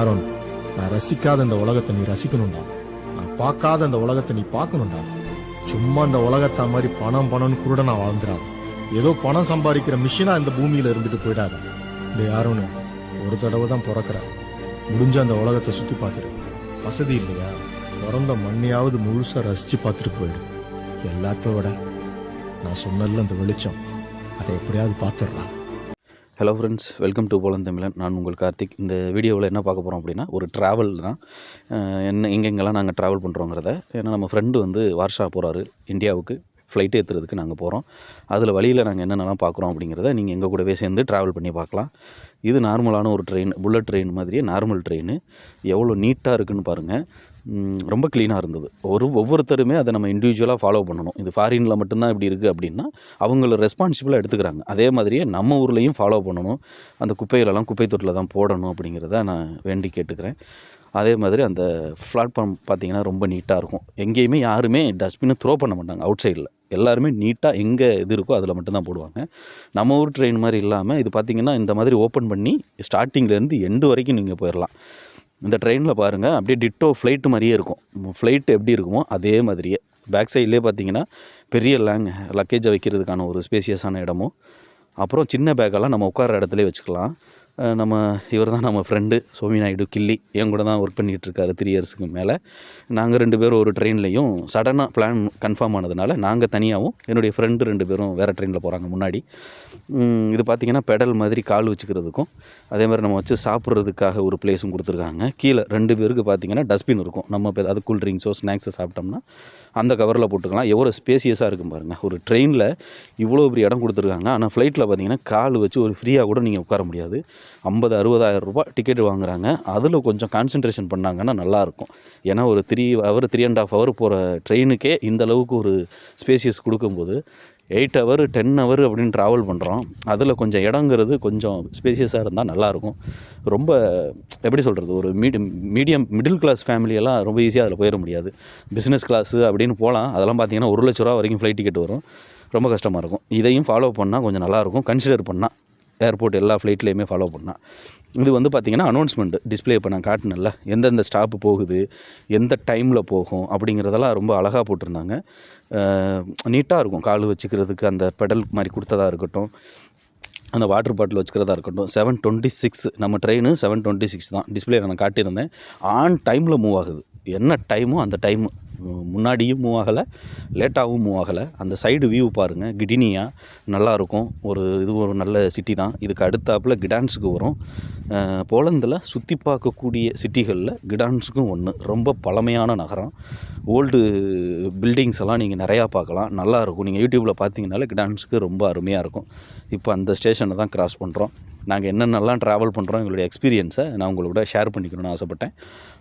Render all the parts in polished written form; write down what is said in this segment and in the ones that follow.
அருண், நான் ரசிக்காத இந்த உலகத்தை நீ ரசிக்கணும்டா. நான் பார்க்காத இந்த உலகத்தை நீ பார்க்கணும்டா. சும்மா இந்த உலகத்தை மாதிரி பணம்னு குருடனா வாழ்ந்துடாது. ஏதோ பணம் சம்பாதிக்கிற மிஷினா இந்த பூமியில இருந்துட்டு போயிடாத. இந்த யாருன்னு ஒரு தடவை தான் பிறக்கிற. முடிஞ்ச அந்த உலகத்தை சுத்தி பார்த்துரு. வசதி இல்லையா, பிறந்த மண்ணையாவது முழுசா ரசிச்சு பார்த்துட்டு போயிடு. எல்லாத்த விட நான் சொன்னல அந்த வெளிச்சம், அதை எப்படியாவது பார்த்துடலாம். ஹலோ ஃப்ரெண்ட்ஸ், வெல்கம் டு போலந்தமிழன். நான் உங்கள் கார்த்திக். இந்த வீடியோவில் என்ன பார்க்க போகிறோம் அப்படின்னா, ஒரு ட்ராவல் தான். எங்கெங்கெல்லாம் நாங்கள் ட்ராவல் பண்ணுறோங்கிறத. ஏன்னா நம்ம ஃப்ரெண்டு வந்து வார்ஷா போகிறாரு, இந்தியாவுக்கு ஃப்ளைட் ஏற்றுறதுக்கு நாங்கள் போகிறோம். அதில் வழியில் நாங்கள் என்னென்னலாம் பார்க்குறோம் அப்படிங்கிறத நீங்கள் எங்கள் கூடவே சேர்ந்து ட்ராவல் பண்ணி பார்க்கலாம். இது நார்மலான ஒரு ட்ரெயின், புல்லட் ட்ரெயின் மாதிரியே நார்மல் ட்ரெயின். எவ்வளோ நீட்டாக இருக்குதுன்னு பாருங்கள். ரொம்ப க்ளீனாக இருந்தது. ஒவ்வொருத்தருமே அதை நம்ம இண்டிவிஜுவலாக ஃபாலோ பண்ணணும். இது ஃபாரினில் மட்டும்தான் இப்படி இருக்குது அப்படின்னா அவங்கள ரெஸ்பான்சிபிளாக எடுத்துக்கிறாங்க. அதே மாதிரியே நம்ம ஊர்லேயும் ஃபாலோ பண்ணணும். அந்த குப்பைகளெல்லாம் குப்பை தொட்டில் தான் போடணும் அப்படிங்கிறத நான் வேண்டி கேட்டுக்கிறேன். அதே மாதிரி அந்த பிளாட்ஃபார்ம் பார்த்திங்கன்னா ரொம்ப நீட்டாக இருக்கும். எங்கேயுமே யாருமே டஸ்ட்பினை த்ரோ பண்ண மாட்டாங்க. அவுட் சைடில் எல்லாருமே நீட்டாக எங்கே இது இருக்கோ அதில் மட்டும்தான் போடுவாங்க. நம்ம ஊர் ட்ரெயின் மாதிரி இல்லாமல் இது பார்த்திங்கன்னா இந்த மாதிரி ஓப்பன் பண்ணி ஸ்டார்டிங்லேருந்து எண்டு வரைக்கும் நீங்கள் போயிடலாம். இந்த ட்ரெயினில் பாருங்கள், அப்படியே டிட்டோ ஃப்ளைட்டு மாதிரியே இருக்கும். ஃப்ளைட்டு எப்படி இருக்குமோ அதே மாதிரியே. பேக் சைட்லேயே பார்த்தீங்கன்னா பெரிய லக்கேஜை வைக்கிறதுக்கான ஒரு ஸ்பேசியஸான இடமும், அப்புறம் சின்ன பேக்கெல்லாம் நம்ம உட்கார இடத்துல வச்சுக்கலாம். இவர் தான் நம்ம ஃப்ரெண்டு சோமி நாயுடு கில்லி. என் கூட தான் ஒர்க் பண்ணிகிட்ருக்காரு 3 இயர்ஸுக்கு மேலே. நாங்கள் 2 பேரும் ஒரு ட்ரெயின்லையும் சடனாக பிளான் கன்ஃபார்ம் ஆனதுனால நாங்கள் தனியாகவும் என்னுடைய ஃப்ரெண்டு 2 பேரும் வேறு ட்ரெயினில் போகிறாங்க முன்னாடி. இது பார்த்திங்கன்னா பெடல் மாதிரி கால் வச்சுக்கிறதுக்கும், அதே மாதிரி நம்ம வச்சு சாப்பிட்றதுக்காக ஒரு பிளேஸும் கொடுத்துருக்காங்க. கீழே 2 பேருக்கு பார்த்திங்கன்னா டஸ்ட்பின் இருக்கும். நம்ம இப்போ அது கூல் ட்ரிங்க்ஸோ ஸ்நாக்ஸோ சாப்பிட்டோம்னா அந்த கவரில் போட்டுக்கலாம். எவ்வளோ ஸ்பேசியஸாக இருக்கும் பாருங்கள். ஒரு ட்ரெயினில் இவ்வளோ பெரிய இடம் கொடுத்துருக்காங்க. ஆனால் ஃப்ளைட்டில் பார்த்திங்கன்னா கால் வச்சு ஒரு ஃப்ரீயாக கூட நீங்கள் உட்கார முடியாது. 50,000-60,000 ரூபா டிக்கெட் வாங்குறாங்க. அதில் கொஞ்சம் கான்சன்ட்ரேஷன் பண்ணாங்கன்னா நல்லாயிருக்கும். ஏன்னா ஒரு 3.5 ஹவர் போகிற ட்ரெயினுக்கே இந்த அளவுக்கு ஒரு ஸ்பேசியஸ் கொடுக்கும்போது 8 ஹவர் 10 ஹவர் அப்படின்னு ட்ராவல் பண்ணுறோம். அதில் கொஞ்சம் இடங்கிறது கொஞ்சம் ஸ்பேசியஸாக இருந்தால் நல்லாயிருக்கும். ரொம்ப எப்படி சொல்கிறது, ஒரு மிடில் கிளாஸ் ஃபேமிலியெல்லாம் ரொம்ப ஈஸியாக அதில் போயிட முடியாது. பிஸ்னஸ் கிளாஸு அப்படின்னு போகலாம். அதெல்லாம் பார்த்திங்கன்னா 1 லட்ச ரூபா வரைக்கும் ஃப்ளைட் டிக்கெட் வரும். ரொம்ப கஷ்டமாக இருக்கும். இதையும் ஃபாலோ பண்ணால் கொஞ்சம் நல்லாயிருக்கும். கன்சிடர் பண்ணால் ஏர்போர்ட் எல்லா ஃப்ளைட்லேயுமே ஃபாலோ பண்ணால். இது வந்து பார்த்திங்கன்னா அனௌன்ஸ்மெண்ட்டு டிஸ்பிளே இப்போ நான் காட்டினேன்ல, எந்தெந்த ஸ்டாப்பு போகுது, எந்த டைமில் போகும் அப்படிங்கிறதெல்லாம் ரொம்ப அழகாக போட்டிருந்தாங்க. நீட்டாக இருக்கும். கால் வச்சுக்கிறதுக்கு அந்த பெடல் மாதிரி கொடுத்ததாக இருக்கட்டும், அந்த வாட்டர் பாட்டில் வச்சுக்கிறதா இருக்கட்டும். 7:26 நம்ம ட்ரெயின் 7:26 தான் டிஸ்பிளே நான் காட்டியிருந்தேன். ஆன் டைமில் மூவ் ஆகுது. என்ன டைமோ அந்த டைமு. முன்னாடியும் மூவ் ஆகலை, லேட்டாகவும் மூவ் ஆகலை. அந்த சைடு வியூ பாருங்கள். கிடினியா நல்லாயிருக்கும். இது ஒரு நல்ல சிட்டி தான். இதுக்கு அடுத்தாப்பில் கிடான்ஸுக்கு வரும். போலந்தில் சுற்றி பார்க்கக்கூடிய சிட்டிகளில் கிடான்ஸுக்கும் ஒன்று. ரொம்ப பழமையான நகரம். ஓல்டு பில்டிங்ஸ் எல்லாம் நீங்கள் நிறையா பார்க்கலாம். நல்லாயிருக்கும். நீங்கள் யூடியூப்பில் பார்த்தீங்கனாலே கிடான்ஸுக்கு ரொம்ப அருமையாக இருக்கும். இப்போ அந்த ஸ்டேஷனை தான் கிராஸ் பண்ணுறோம். நாங்கள் என்னென்னலாம் ட்ராவல் பண்ணுறோம், எங்களுடைய எக்ஸ்பீரியன்ஸை நான் உங்களோட ஷேர் பண்ணிக்கணும்னு ஆசைப்பட்டேன்.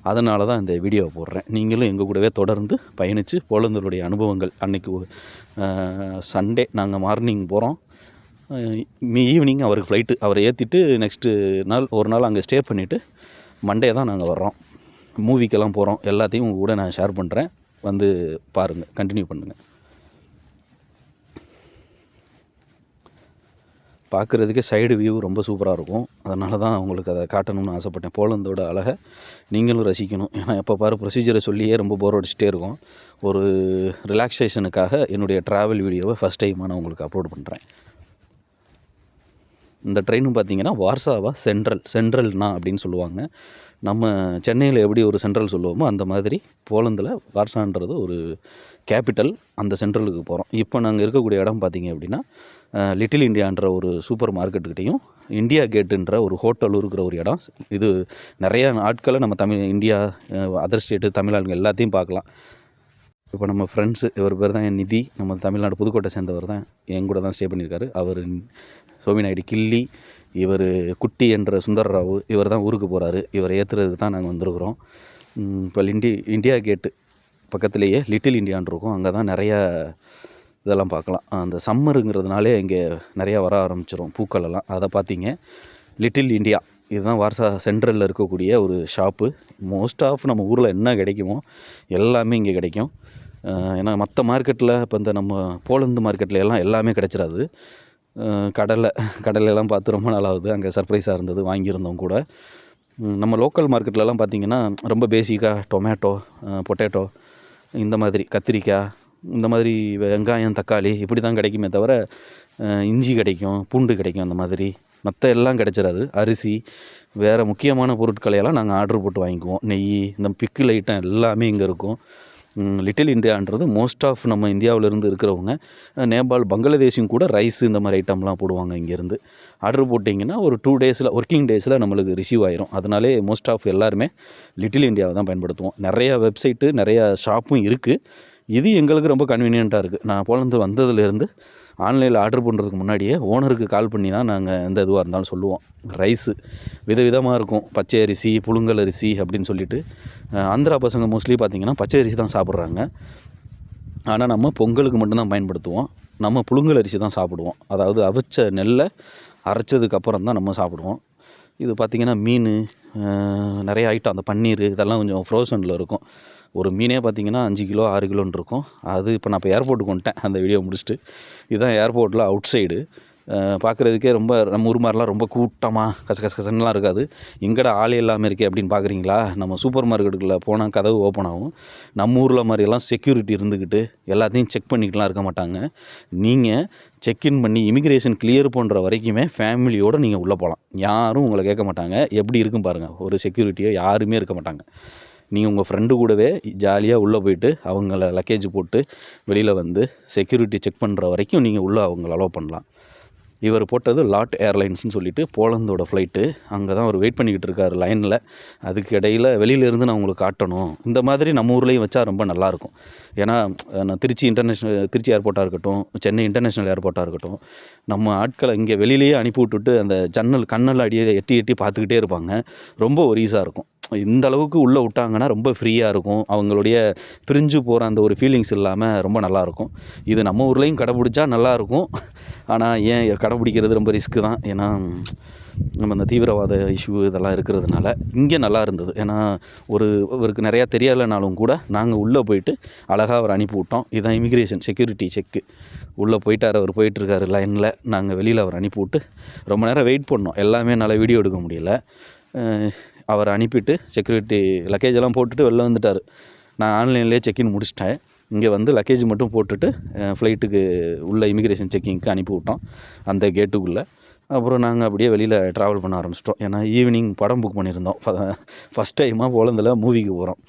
அதனால தான் இந்த வீடியோவை போடுறேன். நீங்களும் எங்கள் கூடவே தொடர்ந்து பயணித்து போலந்தருடைய அனுபவங்கள். அன்றைக்கி சண்டே நாங்கள் மார்னிங் போகிறோம். ஈவினிங் அவருக்கு ஃப்ளைட்டு. அவரை ஏற்றிட்டு நெக்ஸ்ட்டு நாள் ஒரு நாள் அங்கே ஸ்டே பண்ணிவிட்டு மண்டே தான் நாங்கள் வர்றோம். மூவிக்கெல்லாம் போகிறோம். எல்லாத்தையும் உங்கள் கூட நான் ஷேர் பண்ணுறேன். வந்து பாருங்கள், கண்டினியூ பண்ணுங்கள். பார்க்குறதுக்கே சைடு வியூ ரொம்ப சூப்பராக இருக்கும். அதனால தான் உங்களுக்கு அதை காட்டணும்னு ஆசைப்பட்டேன். போலந்தோட அழகை நீங்களும் ரசிக்கணும். ஏன்னா எப்போ பாரு ப்ரொசீஜரை சொல்லியே ரொம்ப போர் அடிச்சுட்டே இருக்கும். ஒரு ரிலாக்ஸேஷனுக்காக என்னுடைய ட்ராவல் வீடியோவை ஃபஸ்ட் டைமாக நான் உங்களுக்கு அப்லோட் பண்ணுறேன். இந்த ட்ரெயினும் பார்த்திங்கன்னா வார்சாவா சென்ட்ரல்னா அப்படின்னு சொல்லுவாங்க. நம்ம சென்னையில் எப்படி ஒரு சென்ட்ரல் சொல்லுவோமோ அந்த மாதிரி போலந்தில் வார்சான்றது ஒரு கேபிட்டல். அந்த சென்ட்ரலுக்கு போகிறோம். இப்போ நாங்கள் இருக்கக்கூடிய இடம் பார்த்திங்க அப்படின்னா லிட்டில் இண்டியான்ற ஒரு சூப்பர் மார்க்கெட்டுக்கிட்டையும் இந்தியா கேட்டுன்ற ஒரு ஹோட்டல் இருக்கிற ஒரு இடம். இது நிறைய ஆட்களை நம்ம இந்தியா, அதர் ஸ்டேட்டு, தமிழ்நாடு எல்லாத்தையும் பார்க்கலாம். இப்போ நம்ம ஃப்ரெண்ட்ஸு, இவர் பேர் தான் என் நிதி. நம்ம தமிழ்நாடு புதுக்கோட்டை சேர்ந்தவர் தான். என் கூட தான் ஸ்டே பண்ணியிருக்காரு. அவர் சோமி நாயுடு கில்லி. இவர் குட்டி என்ற சுந்தரராவ். இவர் தான் ஊருக்கு போகிறாரு. இவரை ஏற்றுறதுக்கு தான் நாங்கள் வந்திருக்கிறோம். இப்போ இந்தியா கேட்டு பக்கத்துலேயே லிட்டில் இண்டியான் இருக்கும். அங்கே தான் நிறையா இதெல்லாம் பார்க்கலாம். அந்த சம்மருங்கிறதுனாலே இங்கே நிறையா வர ஆரம்பிச்சிடும் பூக்களெல்லாம். அதை பார்த்தீங்க. லிட்டில் இண்டியா இதுதான் வார்சா சென்ட்ரலில் இருக்கக்கூடிய ஒரு ஷாப்பு. மோஸ்ட் ஆஃப் நம்ம ஊரில் என்ன கிடைக்குமோ எல்லாமே இங்கே கிடைக்கும். ஏன்னா மற்ற மார்க்கெட்டில் இப்போ இந்த நம்ம போலந்து மார்க்கெட்டில் எல்லாம் எல்லாமே கிடச்சிடாது. கடலையெல்லாம் பார்த்து ரொம்ப நாளாகுது. அங்கே சர்ப்ரைஸாக இருந்தது, வாங்கியிருந்தோம் கூட. நம்ம லோக்கல் மார்க்கெட்லலாம் பார்த்திங்கன்னா ரொம்ப பேசிக்காக டொமேட்டோ, பொட்டேட்டோ, இந்த மாதிரி கத்திரிக்காய், இந்த மாதிரி வெங்காயம், தக்காளி இப்படி தான் கிடைக்குமே தவிர இஞ்சி கிடைக்கும், பூண்டு கிடைக்கும். அந்த மாதிரி மற்ற எல்லாம் கிடைச்சிடாது. அரிசி, வேறு முக்கியமான பொருட்களையெல்லாம் நாங்கள் ஆர்டர் போட்டு வாங்கிக்குவோம். நெய், இந்த பிக்கில் ஐட்டம் எல்லாமே இங்கே இருக்கும். லிட்டில் இந்தியான்றது மோஸ்ட் ஆஃப் நம்ம இந்தியாவிலேருந்து இருக்கிறவங்க நேபாள், பங்களாதேஷும் கூட ரைஸ் இந்த மாதிரி ஐட்டம்லாம் போடுவாங்க. இங்கேருந்து ஆர்டர் போட்டிங்கன்னா ஒரு 2 டேஸில், ஒர்க்கிங் டேஸில் நம்மளுக்கு ரிசீவ் ஆயிரும். அதனாலே மோஸ்ட் ஆஃப் எல்லாருமே லிட்டில் இந்தியாவை தான் பயன்படுத்துவோம். நிறையா வெப்சைட்டு, நிறையா ஷாப்பும் இருக்குது. இது எங்களுக்கு ரொம்ப கன்வீனியண்ட்டாக இருக்குது. நான் போலந்து வந்ததுலேருந்து ஆன்லைனில் ஆர்டர் பண்ணுறதுக்கு முன்னாடியே ஓனருக்கு கால் பண்ணி தான் நாங்கள் எந்த இதுவாக இருந்தாலும் சொல்லுவோம். ரைஸு விதவிதமாக இருக்கும். பச்சை அரிசி, புழுங்கல் அரிசி அப்படின்னு சொல்லிட்டு. ஆந்திரா பசங்க மோஸ்ட்லி பார்த்திங்கன்னா பச்சை அரிசி தான் சாப்பிட்றாங்க. ஆனால் நம்ம பொங்கலுக்கு மட்டும்தான் பயன்படுத்துவோம். நம்ம புழுங்கல் அரிசி தான் சாப்பிடுவோம். அதாவது அவிச்ச நெல்லை அரைச்சதுக்கப்புறம் தான் நம்ம சாப்பிடுவோம். இது பார்த்திங்கன்னா மீன், நிறைய ஐட்டம், அந்த பன்னீர் இதெல்லாம் கொஞ்சம் ஃப்ரோசனில் இருக்கும். ஒரு மீனே பார்த்திங்கன்னா 5 கிலோ 6 கிலோன்னு இருக்கும். அது இப்போ நான் ஏர்போர்ட்டுக்கு வந்துட்டேன் அந்த வீடியோ முடிச்சுட்டு. இதுதான் ஏர்போர்ட்டில் அவுட் சைடு. பார்க்குறதுக்கே ரொம்ப நம்ம ஊர் மாதிரிலாம் ரொம்ப கூட்டமாக கசன்லாம் இருக்காது. எங்கடா ஆளே இல்லாமல் இருக்கே அப்படின்னு பார்க்குறீங்களா? நம்ம சூப்பர் மார்க்கெட்டுக்குள்ளே போனால் கதவு ஓப்பன் ஆகும். நம்ம ஊரில் மாதிரியெல்லாம் செக்யூரிட்டி இருந்துக்கிட்டு எல்லாத்தையும் செக் பண்ணிக்கிட்டுலாம் இருக்க மாட்டாங்க. நீங்கள் செக்இன் பண்ணி இமிக்ரேஷன் கிளியர் பண்ணுற வரைக்குமே ஃபேமிலியோடு நீங்கள் உள்ளே போகலாம். யாரும் உங்களை கேட்க மாட்டாங்க. எப்படி இருக்கும் பாருங்கள், ஒரு செக்யூரிட்டியோ யாருமே இருக்க மாட்டாங்க. நீங்கள் உங்கள் ஃப்ரெண்டு கூடவே ஜாலியாக உள்ளே போயிட்டு அவங்கள லக்கேஜ் போட்டு வெளியில் வந்து செக்யூரிட்டி செக் பண்ணுற வரைக்கும் நீங்கள் உள்ளே அவங்கள அலோவ் பண்ணலாம். இவர் போட்டது லாட் ஏர்லைன்ஸ்னு சொல்லிட்டு போலந்தோட ஃப்ளைட்டு. அங்கே தான் அவர் வெயிட் பண்ணிக்கிட்டு இருக்கார் லைனில். அதுக்கு இடையில் வெளியிலேருந்து நான் உங்களுக்கு காட்டணும். இந்த மாதிரி நம்ம ஊர்லேயும் வச்சா ரொம்ப நல்லாயிருக்கும். ஏன்னா நான் திருச்சி ஏர்போர்ட்டாக இருக்கட்டும், சென்னை இன்டர்நேஷ்னல் ஏர்போர்ட்டாக இருக்கட்டும், நம்ம ஆட்களை இங்கே வெளியிலேயே அனுப்பி விட்டுட்டு அந்த கண்ணல் அடியை எட்டி பார்த்துக்கிட்டே இருப்பாங்க. ரொம்ப ஒரு ஈஸாக இருக்கும். இந்த அளவுக்கு உள்ளே விட்டாங்கன்னா ரொம்ப ஃப்ரீயாக இருக்கும். அவங்களுடைய பிரிஞ்சு போகிற அந்த ஒரு ஃபீலிங்ஸ் இல்லாமல் ரொம்ப நல்லாயிருக்கும். இது நம்ம ஊர்லேயும் கடைப்பிடிச்சா நல்லாயிருக்கும். ஆனால் ஏன் கடைப்பிடிக்கிறது ரொம்ப ரிஸ்க்கு தான். ஏன்னா நம்ம இந்த தீவிரவாத இஷ்யூ இதெல்லாம் இருக்கிறதுனால இங்கே நல்லா இருந்தது. ஏன்னா இவருக்கு நிறையா தெரியலைனாலும் கூட நாங்கள் உள்ளே போயிட்டு அழகாக அவர் அனுப்பி விட்டோம். இதுதான் இமிக்ரேஷன் செக்யூரிட்டி செக்கு. உள்ளே போயிட்டார், அவர் போயிட்டுருக்காரு லைனில். நாங்கள் வெளியில் அவர் அனுப்பி விட்டு ரொம்ப நேரம் வெயிட் பண்ணோம். எல்லாமே என்னால் வீடியோ எடுக்க முடியல. அவரை அனுப்பிட்டு செக்யூரிட்டி லக்கேஜெல்லாம் போட்டுட்டு வெளில வந்துட்டார். நான் ஆன்லைன்லேயே செக்இன் முடிச்சிட்டேன். இங்கே வந்து லக்கேஜ் மட்டும் போட்டுட்டு ஃப்ளைட்டுக்கு உள்ள இமிக்ரேஷன் செக்கிங்க்கு அனுப்பி விட்டோம் அந்த கேட்டுக்குள்ளே. அப்புறம் நாங்கள் அப்படியே வெளியில் ட்ராவல் பண்ண ஆரம்பிச்சிட்டோம். ஏன்னா ஈவினிங் படம் புக் பண்ணியிருந்தோம். ஃபஸ்ட் டைமாக போலந்தில் மூவிக்கு போகிறோம்.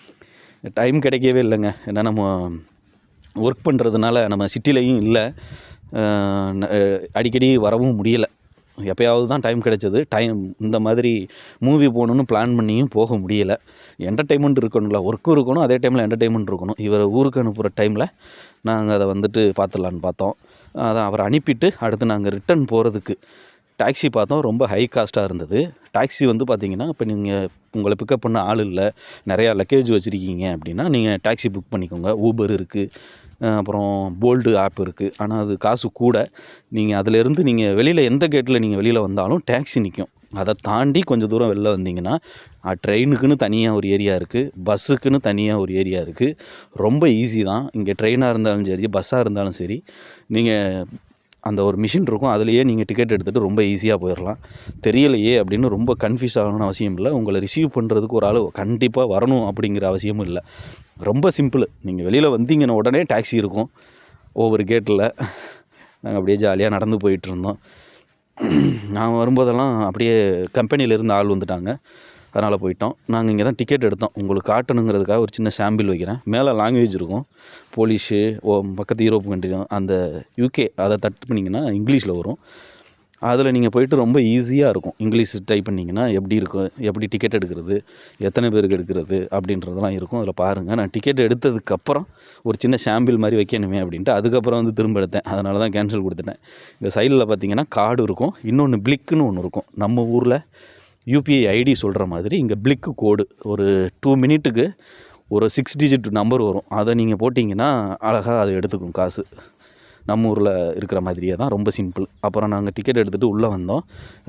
டைம் கிடைக்கவே இல்லைங்க. ஏன்னா நம்ம ஒர்க் பண்ணுறதுனால நம்ம சிட்டிலையும் இல்லை, அடிக்கடி வரவும் முடியலை. எப்போயாவது தான் டைம் கிடைச்சது. இந்த மாதிரி மூவி போகணுன்னு பிளான் பண்ணியும் போக முடியலை. என்டர்டெயின்மெண்ட் இருக்கணும்ல, ஒர்க்கும் இருக்கணும், அதே டைமில் என்டர்டெயின்மெண்ட் இருக்கணும். இவரை ஊருக்கு அனுப்புகிற டைமில் நாங்கள் அதை வந்துட்டு பார்த்துடலான்னு பார்த்தோம். அதான் அவரை அனுப்பிட்டு அடுத்து நாங்கள் ரிட்டன் போகிறதுக்கு டாக்ஸி பார்த்தோம். ரொம்ப ஹை காஸ்ட்டாக இருந்தது. டாக்ஸி வந்து பார்த்திங்கன்னா, இப்போ நீங்கள் உங்களை பிக்கப் பண்ண ஆள் இல்லை, நிறையா லக்கேஜ் வச்சுருக்கீங்க அப்படின்னா நீங்கள் டாக்ஸி புக் பண்ணிக்கோங்க. ஊபர் இருக்குது, அப்புறம் போல்டு ஆப் இருக்குது. ஆனால் அது காசு கூட. நீங்கள் அதிலேருந்து நீங்கள் வெளியில் எந்த கேட்டில் நீங்கள் வெளியில் வந்தாலும் டாக்ஸி நிற்கும். அதை தாண்டி கொஞ்சம் தூரம் வெளில வந்தீங்கன்னா ட்ரெயினுக்குன்னு தனியாக ஒரு ஏரியா இருக்குது, பஸ்ஸுக்குன்னு தனியாக ஒரு ஏரியா இருக்குது. ரொம்ப ஈஸி தான். இங்கே ட்ரெயினாக இருந்தாலும் சரி, பஸ்ஸாக இருந்தாலும் சரி, நீங்கள் அந்த ஒரு மிஷின் இருக்கும், அதுலேயே நீங்கள் டிக்கெட் எடுத்துகிட்டு ரொம்ப ஈஸியாக போயிடலாம். தெரியலையே அப்படின்னு ரொம்ப கன்ஃபியூஸ் ஆகணும்னு அவசியம் இல்லை. உங்களை ரிசீவ் பண்ணுறதுக்கு ஒரு ஆள் கண்டிப்பாக வரணும் அப்படிங்கிற அவசியமும் இல்லை. ரொம்ப சிம்பிள். நீங்கள் வெளியில் வந்தீங்கன்னா உடனே டாக்ஸி இருக்கும் ஒவ்வொரு கேட்டில். நாங்கள் அப்படியே ஜாலியாக நடந்து போயிட்டுருந்தோம். நான் வரும்போதெல்லாம் அப்படியே கம்பெனியிலேருந்து ஆள் வந்துட்டாங்க, அதனால் போயிட்டோம். நாங்கள் இங்கே தான் டிக்கெட் எடுத்தோம். உங்களுக்கு காட்டணுங்கிறதுக்காக ஒரு சின்ன சாம்பிள் வைக்கிறேன். மேலே லாங்குவேஜ் இருக்கும், போலிஷு, பக்கத்து யூரோப் கண்ட்ரி, அந்த யூகே, அதை தட்டு பண்ணிங்கன்னா இங்கிலீஷில் வரும். அதில் நீங்கள் போய்ட்டு ரொம்ப ஈஸியாக இருக்கும். இங்கிலீஷ் டைப் பண்ணிங்கன்னா எப்படி இருக்கும், எப்படி டிக்கெட் எடுக்கிறது, எத்தனை பேருக்கு எடுக்கிறது அப்படின்றதெல்லாம் இருக்கும். அதில் பாருங்கள். நான் டிக்கெட் எடுத்ததுக்கப்புறம் ஒரு சின்ன சாம்பிள் மாதிரி வைக்கணுமே அப்படின்ட்டு அதுக்கப்புறம் வந்து திரும்ப எடுத்தேன். அதனால தான் கேன்சல் கொடுத்துட்டேன். இந்த சைடில் பார்த்தீங்கன்னா கார்டு இருக்கும், இன்னொன்று பிளிக்குன்னு ஒன்று இருக்கும். நம்ம ஊரில் யூபிஐ ஐடி சொல்கிற மாதிரி இங்கே பிளிக்கு கோடு ஒரு 2 மினிட்டுக்கு ஒரு 6 டிஜிட் நம்பர் வரும். அதை நீங்கள் போட்டிங்கன்னா அழகாக அதை எடுத்துக்கும் காசு. நம்ம ஊரில் இருக்கிற மாதிரியே தான், ரொம்ப சிம்பிள். அப்புறம் நாங்கள் டிக்கெட் எடுத்துகிட்டு உள்ளே வந்தோம்.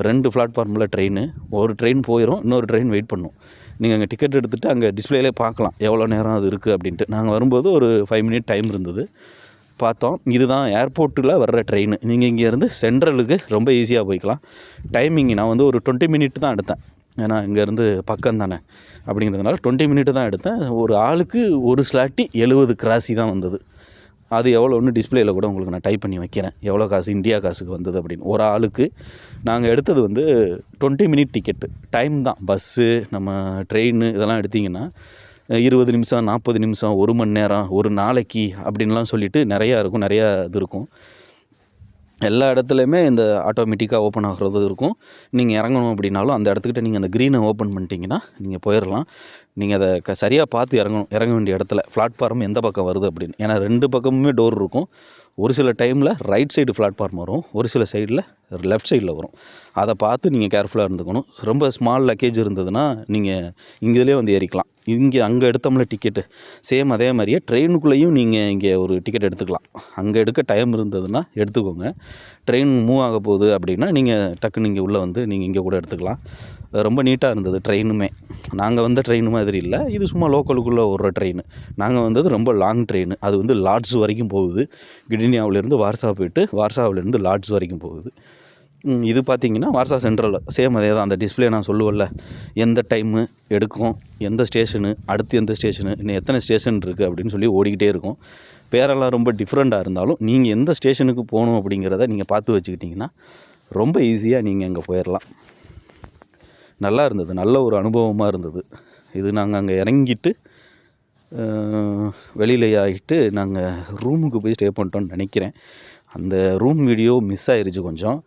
2 பிளாட்ஃபார்மில் ட்ரெயின். ஒரு ட்ரெயின் போயிடும், இன்னொரு ட்ரெயின் வெயிட் பண்ணும். நீங்கள் அங்கே டிக்கெட் எடுத்துகிட்டு அங்கே டிஸ்பிளேலே பார்க்கலாம் எவ்வளோ நேரம் அது இருக்குது அப்படின்ட்டு. நாங்கள் வரும்போது ஒரு 5 மினிட் டைம் இருந்தது. பார்த்தோம், இதுதான் ஏர்போர்ட்டில் வர்ற ட்ரெயின். நீங்கள் இங்கேருந்து சென்ட்ரலுக்கு ரொம்ப ஈஸியாக போய்க்கலாம். டைமிங் நான் வந்து ஒரு 20 மினிட் தான் எடுத்தேன். ஏன்னா இங்கேருந்து பக்கம் தானே அப்படிங்கிறதுனால 20 மினிட்டு தான் எடுத்தேன். ஒரு ஆளுக்கு ஒரு ஸ்லாட்டி 70 கிராசி தான் வந்தது. அது எவ்வளோன்னு டிஸ்பிளேயில் கூட உங்களுக்கு நான் டைப் பண்ணி வைக்கிறேன், எவ்வளோ காசு இந்தியா காசுக்கு வந்தது அப்படின்னு. ஒரு ஆளுக்கு நாங்கள் எடுத்தது வந்து 20 மினிட் டிக்கெட்டு டைம் தான். பஸ்ஸு நம்ம ட்ரெயின் இதெல்லாம் எடுத்திங்கன்னா 20 நிமிஷம் 40 நிமிஷம் 1 மணி நேரம் ஒரு நாளைக்கு அப்படின்லாம் சொல்லிவிட்டு நிறையா இருக்கும், நிறையா இது இருக்கும். எல்லா இடத்துலையுமே இந்த ஆட்டோமேட்டிக்காக ஓப்பன் ஆகிறது இருக்கும். நீங்கள் இறங்கணும் அப்படின்னாலும் அந்த இடத்துக்கிட்ட நீங்கள் அந்த க்ரீனை ஓப்பன் பண்ணிட்டீங்கன்னா நீங்கள் போயிடலாம். நீங்கள் அதை சரியாக பார்த்து இறங்க வேண்டிய இடத்துல பிளாட்ஃபார்ம் எந்த பக்கம் வருது அப்படின்னு. ஏன்னா 2 பக்கமுமே டோர் இருக்கும். ஒரு சில டைமில் ரைட் சைடு பிளாட்ஃபார்ம் வரும், ஒரு சில சைடில் லெஃப்ட் சைடில் வரும். அதை பார்த்து நீங்கள் கேர்ஃபுல்லாக இருந்துக்கணும். ரொம்ப ஸ்மால் லக்கேஜ் இருந்ததுன்னா நீங்கள் இங்கேயே வந்து ஏறிக்கலாம். அங்கே எடுத்தோம்ல டிக்கெட்டு சேம் அதே மாதிரியே ட்ரெயினுக்குள்ளேயும் நீங்கள் இங்கே ஒரு டிக்கெட் எடுத்துக்கலாம். அங்கே எடுக்க டைம் இருந்ததுன்னா எடுத்துக்கோங்க. ட்ரெயின் மூவ் ஆக போகுது அப்படின்னா நீங்கள் டக்குன்னு இங்கே உள்ளே வந்து நீங்கள் இங்கே கூட எடுத்துக்கலாம். ரொம்ப நீட்டாக இருந்தது ட்ரெயினுமே. நாங்கள் வந்த ட்ரெயின் மாதிரி இல்லை, இது சும்மா லோக்கலுக்குள்ளே ஒரு ட்ரெயின். நாங்கள் வந்தது ரொம்ப லாங் ட்ரெயின். அது வந்து லாட்ஸ் வரைக்கும் போகுது. கிடினியாவிலேருந்து வார்சா போயிட்டு வார்சாவிலேருந்து லாட்ஸ் வரைக்கும் போகுது. இது பார்த்திங்கன்னா வார்சா சென்ட்ரலில் சேம் அதே தான். அந்த டிஸ்பிளே நான் சொல்லுவல்ல, எந்த டைமு எடுக்கும், எந்த ஸ்டேஷனு, அடுத்து எந்த ஸ்டேஷனு, இன்னும் எத்தனை ஸ்டேஷன் இருக்குது அப்படின்னு சொல்லி ஓடிக்கிட்டே இருக்கும். பேரெல்லாம் ரொம்ப டிஃப்ரெண்ட்டாக இருந்தாலும் நீங்கள் எந்த ஸ்டேஷனுக்கு போகணும் அப்படிங்கிறத நீங்கள் பார்த்து வச்சுக்கிட்டிங்கன்னா ரொம்ப ஈஸியாக நீங்கள் அங்கே போயிடலாம். நல்லா இருந்தது, நல்ல ஒரு அனுபவமாக இருந்தது. இது நாங்கள் அங்கே இறங்கிட்டு வெளியில் ஆகிட்டு நாங்கள் ரூமுக்கு போய் ஸ்டே பண்ணிட்டோன்னு நினைக்கிறேன். அந்த ரூம் வீடியோ மிஸ் ஆயிடுச்சு கொஞ்சம்.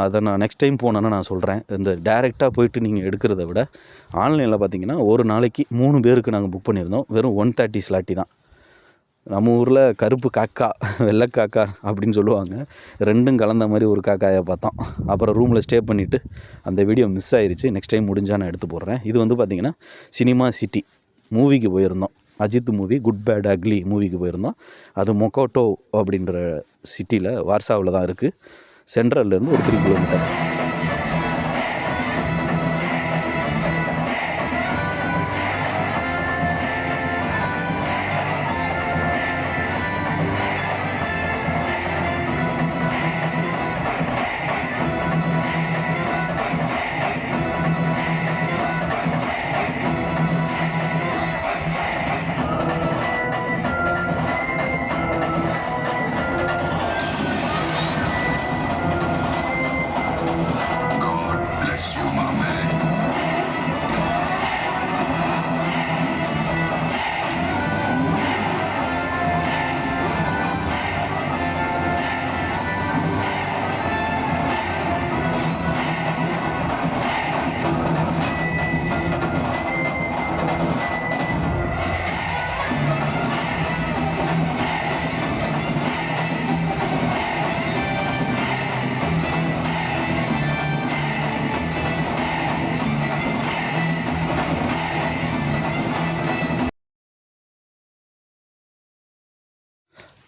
அதை நான் நெக்ஸ்ட் டைம் போனேன்னா நான் சொல்கிறேன். இந்த டேரெக்டாக போயிட்டு நீங்கள் எடுக்கிறத விட ஆன்லைனில் பார்த்தீங்கன்னா ஒரு நாளைக்கு 3 பேருக்கு நாங்கள் புக் பண்ணியிருந்தோம். வெறும் 130 ஸ்லாட்டி தான். நம்ம ஊரில் கருப்பு காக்கா வெள்ளை காக்கா அப்படின்னு சொல்லுவாங்க, 2ம் கலந்த மாதிரி ஒரு காக்காயை பார்த்தோம். அப்புறம் ரூமில் ஸ்டே பண்ணிவிட்டு அந்த வீடியோ மிஸ் ஆயிடுச்சு. நெக்ஸ்ட் டைம் முடிஞ்சால் நான் எடுத்து போடுறேன். இது வந்து பார்த்திங்கன்னா சினிமா சிட்டி மூவிக்கு போயிருந்தோம். Ajith movie good bad ugly மூவிக்கு போயிருந்தோம். அது மொக்கோட்டோ அப்படின்ற சிட்டியில் வார்சாவில் தான் இருக்குது. சென்ட்ரல்லேருந்து ஒரு 3 கிலோமீட்டர்.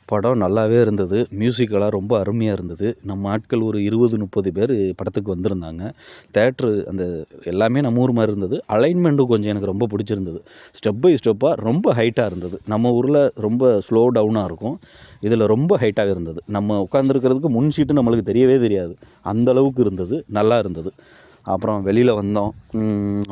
படம் நல்லாவே இருந்தது. மியூசிக்கெல்லாம் ரொம்ப அருமையாக இருந்தது. நம்ம ஆட்கள் ஒரு 20-30 பேர் படத்துக்கு வந்திருந்தாங்க. தேட்ரு அந்த எல்லாமே நம்ம ஊர் மாதிரி இருந்தது. அலைன்மெண்ட்டும் கொஞ்சம் எனக்கு ரொம்ப பிடிச்சிருந்தது. ஸ்டெப் பை ஸ்டெப்பாக ரொம்ப ஹைட்டாக இருந்தது. நம்ம ஊரில் ரொம்ப ஸ்லோ டவுனாக இருக்கும், இதில் ரொம்ப ஹைட்டாக இருந்தது. நம்ம உட்காந்துருக்கிறதுக்கு முன் சீட்டு நம்மளுக்கு தெரியவே தெரியாது, அந்தளவுக்கு இருந்தது. நல்லா இருந்தது. அப்புறம் வெளியில் வந்தோம்.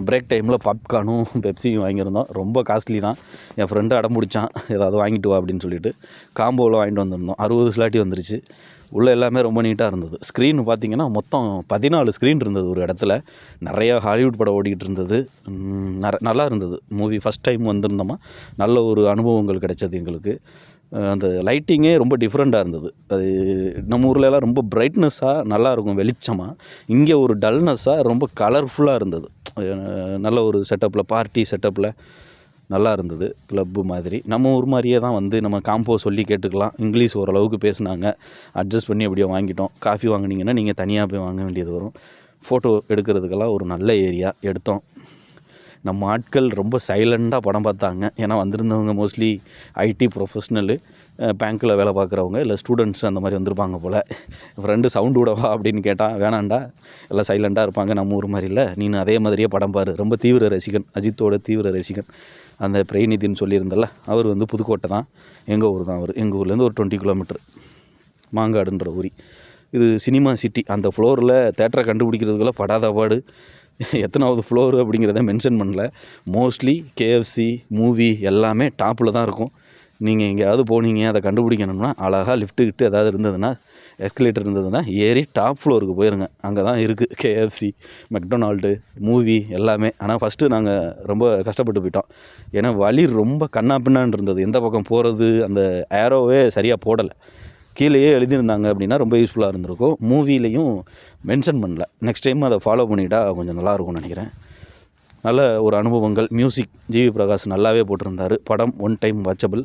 பிரேக் டைமில் பாப்கார்னும் பெப்சியும் வாங்கியிருந்தோம். ரொம்ப காஸ்ட்லி தான். என் ஃப்ரெண்டு அடம் பிடிச்சான், ஏதாவது வாங்கிட்டு வா அப்படின்னு சொல்லிட்டு காம்போவில் வாங்கிட்டு வந்திருந்தோம். 60 ஸ்லாட்டி வந்துருச்சு. உள்ளே எல்லாமே ரொம்ப நீட்டாக இருந்தது. ஸ்க்ரீன் பார்த்திங்கன்னா மொத்தம் 14 ஸ்க்ரீன் இருந்தது ஒரு இடத்துல. நிறையா ஹாலிவுட் படம் ஓடிக்கிட்டு இருந்தது. நல்லா இருந்தது மூவி. ஃபஸ்ட் டைம் வந்திருந்தோமா, நல்ல ஒரு அனுபவங்கள் கிடைச்சது எங்களுக்கு. அந்த லைட்டிங்கே ரொம்ப டிஃப்ரெண்ட்டாக இருந்தது. அது நம்ம ஊர்லலாம் ரொம்ப பிரைட்னஸ்ஸாக நல்லாயிருக்கும், வெளிச்சமாக. இங்கே ஒரு டல்னஸ்ஸாக ரொம்ப கலர்ஃபுல்லாக இருந்தது. நல்ல ஒரு செட்டப்பில், பார்ட்டி செட்டப்பில் நல்லா இருந்தது. கிளப்பு மாதிரி நம்ம ஊர் மாதிரியே தான். வந்து நம்ம காம்போ சொல்லி கேட்டுக்கலாம். இங்கிலீஷ் ஓரளவுக்கு பேசுனாங்க, அட்ஜஸ்ட் பண்ணி அப்படியே வாங்கிட்டோம். காஃபி வாங்கினீங்கன்னா நீங்கள் தனியாக போய் வாங்க வேண்டியது வரும். ஃபோட்டோ எடுக்கிறதுக்கெல்லாம் ஒரு நல்ல ஏரியா எடுத்தோம். நம்ம ஆட்கள் ரொம்ப சைலண்டாக படம் பார்த்தாங்க. ஏன்னா வந்திருந்தவங்க மோஸ்ட்லி ஐடி ப்ரொஃபஷ்னலு, பேங்க்கில் வேலை பார்க்குறவங்க, இல்லை ஸ்டூடெண்ட்ஸ் அந்த மாதிரி வந்திருப்பாங்க போல். ஃப்ரெண்டு சவுண்டு விடவா அப்படின்னு கேட்டால் வேணாண்டா, எல்லாம் சைலண்ட்டாக இருப்பாங்க, நம்ம ஊர் மாதிரி இல்லை, நீ அதே மாதிரியே படம் பாரு. ரொம்ப தீவிர ரசிகன், அஜித்தோட தீவிர ரசிகன். அந்த பிரேநிதின்னு சொல்லியிருந்தல, அவர் வந்து புதுக்கோட்டை தான், எங்கள் ஊர் தான் அவர். எங்கள் ஊர்லேருந்து ஒரு 20 கிலோமீட்டர், மாங்காடுன்ற ஊரி. இது சினிமா சிட்டி. அந்த ஃப்ளோரில் தேட்டரை கண்டுபிடிக்கிறதுக்குள்ள படாத பாடு. எத்தனாவது ஃப்ளோரு அப்படிங்கிறத மென்ஷன் பண்ணல. மோஸ்ட்லி கேஎஃப்சி மூவி எல்லாமே டாப்பில் தான் இருக்கும். நீங்கள் எங்கேயாவது போனீங்க அதை கண்டுபிடிக்கணும்னா அழகாக லிஃப்ட்டுக்கிட்டு ஏதாவது இருந்ததுன்னா, எஸ்கலேட்டர் இருந்ததுன்னா ஏறி டாப் ஃப்ளோருக்கு போயிருங்க. அங்கே தான் இருக்குது கேஎஃப்சி, மெக்டொனால்டு, மூவி எல்லாமே. ஆனால் ஃபஸ்ட்டு நாங்கள் ரொம்ப கஷ்டப்பட்டு போயிட்டோம். ஏன்னா வழி ரொம்ப கண்ணாப்பின்னான்னு இருந்தது. எந்த பக்கம் போகிறது, அந்த ஏரோவே சரியாக போடலை. கீழேயே எழுதியிருந்தாங்க அப்படின்னா ரொம்ப யூஸ்ஃபுல்லாக இருந்திருக்கும். மூவிலையும் மென்ஷன் பண்ணல. நெக்ஸ்ட் டைம் அதை ஃபாலோ பண்ணிட்டா கொஞ்சம் நல்லாயிருக்கும்னு நினைக்கிறேன். நல்ல ஒரு அனுபவங்கள். மியூசிக் ஜிவி பிரகாஷ் நல்லாவே போட்டிருந்தார். படம் ஒன் டைம் வாட்சபிள்,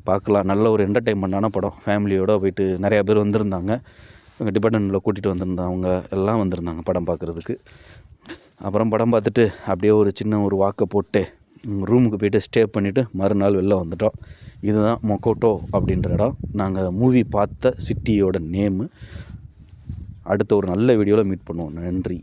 பார்க்கலாம். நல்ல ஒரு என்டர்டெயின்மெண்ட்டான படம். ஃபேமிலியோடு போயிட்டு நிறையா பேர் வந்திருந்தாங்க. எங்கள் டிபார்ட்மெண்ட்டில் கூட்டிகிட்டு வந்திருந்தவங்க எல்லாம் வந்திருந்தாங்க படம் பார்க்குறதுக்கு. அப்புறம் படம் பார்த்துட்டு அப்படியே ஒரு சின்ன ஒரு வாக்கை போட்டு ரூமுக்கு போய்ட்டு ஸ்டே பண்ணிவிட்டு மறுநாள் வெளில வந்துட்டோம். இதுதான் மொக்கோட்டோ அப்படின்ற இடம். நாங்கள் மூவி பார்த்த சிட்டியோட நேமு. அடுத்த ஒரு நல்ல வீடியோவில் மீட் பண்ணுவோம். நன்றி.